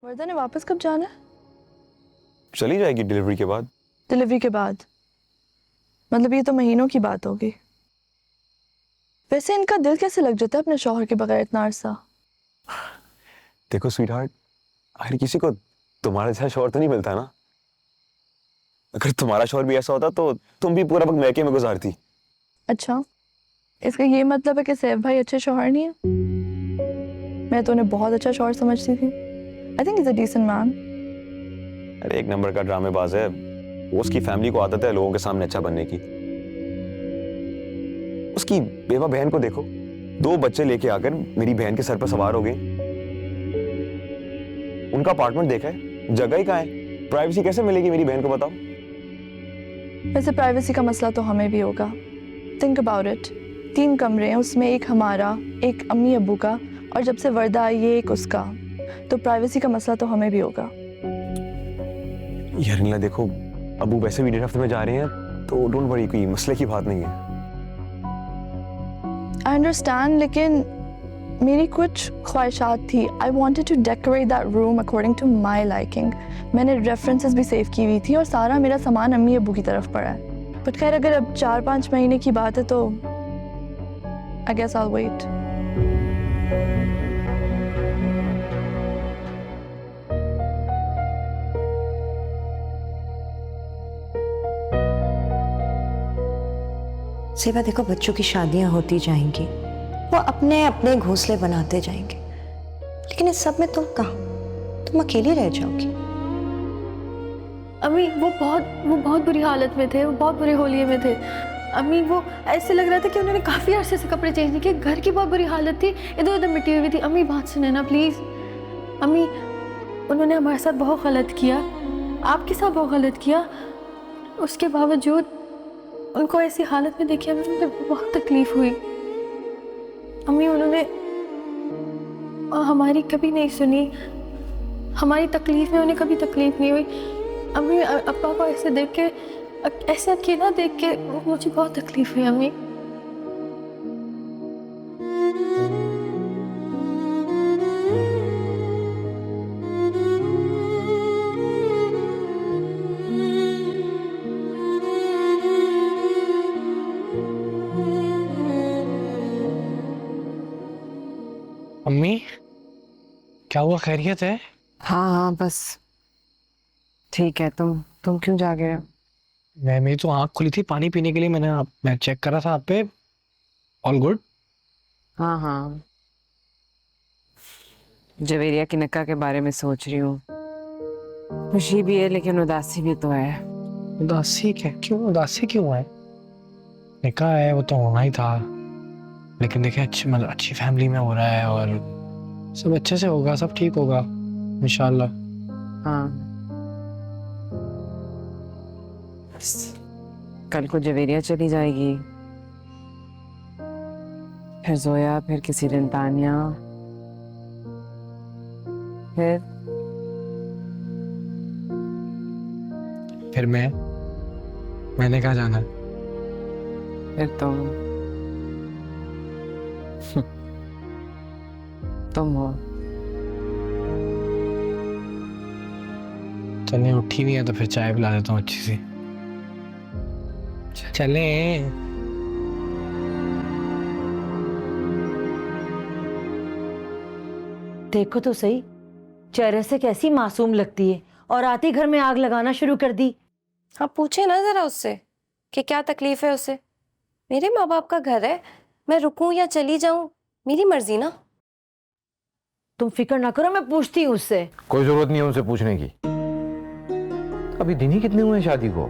वर्दा ने वापस कब जाना है? चली जाएगी डिलीवरी के बाद। डिलीवरी के बाद? मतलब ये तो महीनों की बात होगी। वैसे इनका दिल कैसे लग जाता है अपने शौहर के बगैर इतना अरसा? देखो स्वीट हार्ट, हर किसी को तुम्हारे जैसा शौहर तो नहीं मिलता ना। अगर तुम्हारा शौहर भी ऐसा होता तो तुम भी पूरा वक्त मैके में गुजारती। अच्छा, इसका ये मतलब है कि सैफ भाई अच्छे शौहर नहीं है? मैं तो उन्हें बहुत अच्छा शौहर समझती थी। I think is a decent man. अरे एक नंबर का ड्रामेबाज है वो। उसकी फैमिली को आदत है लोगों के सामने अच्छा बनने की। उसकी बेवा बहन को देखो, 2 बच्चे लेके आकर मेरी बहन के सर पर सवार हो गई। उनका अपार्टमेंट देखा है, जगह ही कहाँ है? प्राइवेसी कैसे मिलेगी मेरी बहन को, बताओ। वैसे प्राइवेसी का मसला तो हमें भी होगा। थिंक अबाउट इट, 3 कमरे हैं, उसमें एक हमारा, एक अम्मी अब्बू का, और जब से वर्दा आई है एक उसका। तो प्राइवेसी का मसला तो हमें भी होगा। यार नीला देखो, अबू वैसे भी 1.5 हफ्ते में जा रहे हैं, तो डोंट वरी, कोई मसले की बात नहीं है। आई अंडरस्टैंड, लेकिन मेरी कुछ ख्वाहिशात थी। I wanted to decorate that room according to my liking. मैंने रेफरेंसेस भी सेव की हुई थी और सारा मेरा सामान अम्मी अब्बू की तरफ पड़ा है। बट खैर, अगर अब 4-5 महीने की बात है तो I guess I will wait. सेवा देखो, बच्चों की शादियां होती जाएंगी, वो अपने अपने घोंसले बनाते जाएंगे, लेकिन इस सब में तुम कहाँ, तुम अकेली रह जाओगी। अम्मी वो बहुत बुरी हालत में थे, वो बहुत बुरे होलिये में थे। अम्मी वो ऐसे लग रहा था कि उन्होंने काफ़ी अरसे से कपड़े चेंज नहीं किए। घर की बहुत बुरी हालत थी, इधर उधर मिट्टी हुई थी। अम्मी बात सुने ना प्लीज़। अम्मी उन्होंने हमारे साथ बहुत गलत किया, आपके साथ बहुत गलत किया। उसके बावजूद उनको ऐसी हालत में देखिए मुझे बहुत तकलीफ हुई। अम्मी उन्होंने हमारी कभी नहीं सुनी, हमारी तकलीफ में उन्हें कभी तकलीफ नहीं हुई। अम्मी अप्पा को ऐसे देख के, ऐसे अकेला देख के मुझे बहुत तकलीफ हुई अम्मी। अम्मी क्या हुआ, खैरियत है? हाँ हाँ बस ठीक है। तुम क्यों जागे रहे हो? मेरी तो आंख खुली थी पानी पीने के लिए, मैं चेक कर रहा था आप पे। All good? हाँ हाँ, जवेरिया की निकाह के बारे में सोच रही हूँ। खुशी भी है लेकिन उदासी भी तो है। उदासी क्या, क्यों उदासी क्यों है? निकाह है वो तो होना ही था, लेकिन देखिए अच्छी फैमिली में हो रहा है और सब अच्छे से होगा, सब ठीक होगा इंशाल्लाह। हाँ बस कल को जवेरिया चली जाएगी, फिर जोया, फिर किसी दिन तानिया, फिर मैंने कहाँ जाना है? फिर तुम हो। चलने उठी नहीं है तो फिर चाय पिला देता हूँ अच्छी सी। चले। देखो तो सही, चेहरे से कैसी मासूम लगती है और आते घर में आग लगाना शुरू कर दी। आप पूछे ना जरा उससे कि क्या तकलीफ है उसे। मेरे माँ बाप का घर है, मैं रुकूं या चली जाऊं मेरी मर्जी ना। तुम फिक्र ना करो, मैं पूछती हूँ उससे। कोई जरूरत नहीं है उनसे पूछने की। अभी दिन ही कितने हुए हैं शादी को,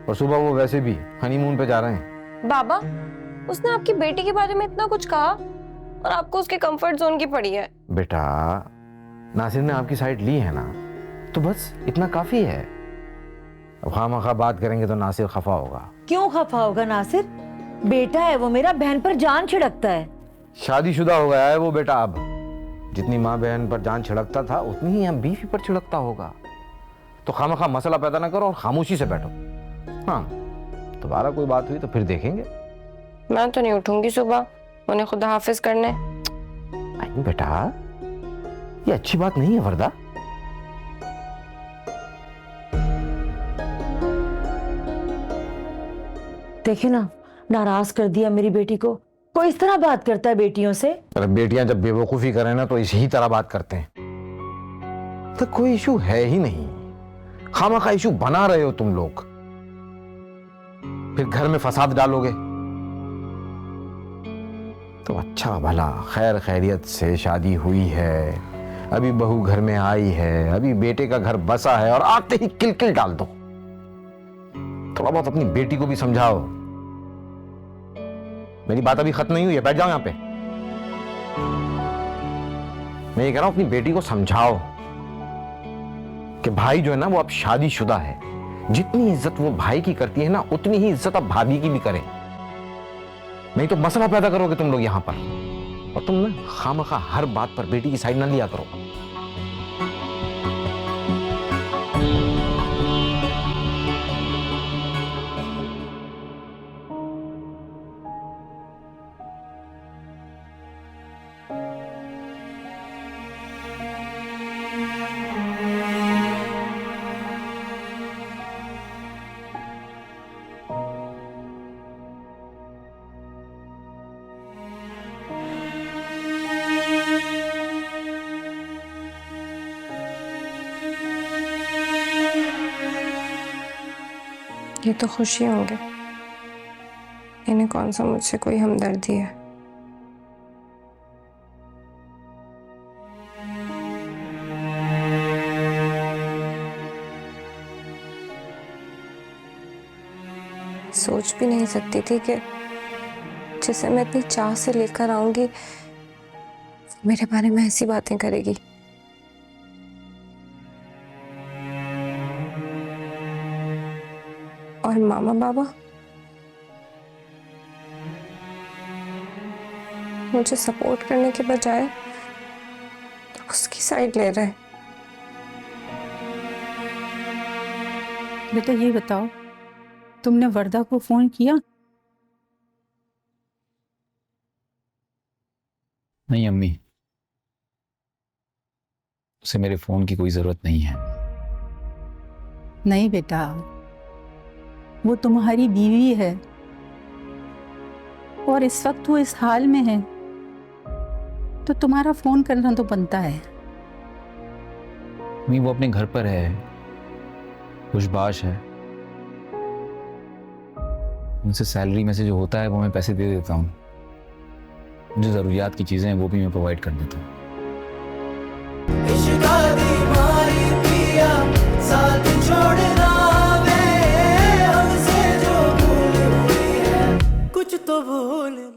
और सुबह वो वैसे भी हनीमून पे जा रहे हैं। बाबा, उसने आपकी बेटी के बारे में इतना कुछ कहा और आपको उसके कंफर्ट जोन की पड़ी है। बेटा, नासिर ने आपकी साइड ली है ना, तो बस इतना काफी है। अब खामखा बात करेंगे तो नासिर खफा होगा। क्यों खफा होगा नासिर? बेटा है वो मेरा, बहन पर जान छिड़कता है। शादीशुदा हो गया है वो बेटा। अब जितनी माँ बहन पर जान छिड़कता था उतनी ही हम बीवी पर छिड़कता होगा। तो खामखा मसला पैदा ना करो और खामोशी से बैठो। हाँ, दोबारा कोई बात हुई तो फिर देखेंगे। मैं तो नहीं उठूंगी सुबह उन्हें खुदा हाफिज करने। नहीं बेटा, ये अच्छी बात नहीं है वरदा। देखे ना, नाराज कर दिया मेरी बेटी को। कोई इस तरह बात करता है बेटियों से? अरे बेटियां जब बेवकूफी करें ना तो इसी तरह बात करते हैं। तो कोई इशू है ही नहीं, खामखा इशू बना रहे हो तुम लोग, फिर घर में फसाद डालोगे। तो अच्छा भला खैर खैरियत से शादी हुई है, अभी बहू घर में आई है, अभी बेटे का घर बसा है और आते ही किलकिल डाल दो। थोड़ा बहुत अपनी बेटी को भी समझाओ। मेरी बात अभी खत्म नहीं हुई है, बैठ जाओ यहां पे। मैं ये कह रहा हूं अपनी बेटी को समझाओ कि भाई जो है ना वो अब शादीशुदा है। जितनी इज्जत वो भाई की करती है ना उतनी ही इज्जत अब भाभी की भी करे, नहीं तो मसला पैदा करोगे तुम लोग यहां पर। और तुम ना खामखा हर बात पर बेटी की साइड ना लिया करो। ये तो खुशी होंगे, इन्हें कौन सा मुझसे कोई हमदर्दी है। सोच भी नहीं सकती थी कि जिसे मैं इतनी चाह से लेकर आऊंगी मेरे बारे में ऐसी बातें करेगी। और मामा बाबा मुझे सपोर्ट करने के बजाय उसकी साइड ले रहे हैं। बेटा ये बताओ, तुमने वरदा को फोन किया? नहीं अम्मी, उसे मेरे फोन की कोई जरूरत नहीं है। नहीं बेटा, वो तुम्हारी बीवी है और इस वक्त वो इस हाल में है, तो तुम्हारा फोन करना तो बनता है। अम्मी वो अपने घर पर है, खुशबाश है, उनसे सैलरी में से जो होता है वो मैं पैसे दे देता हूँ। जो ज़रूरियात की चीज़ें हैं वो भी मैं प्रोवाइड कर देता हूँ। कुछ तो भूल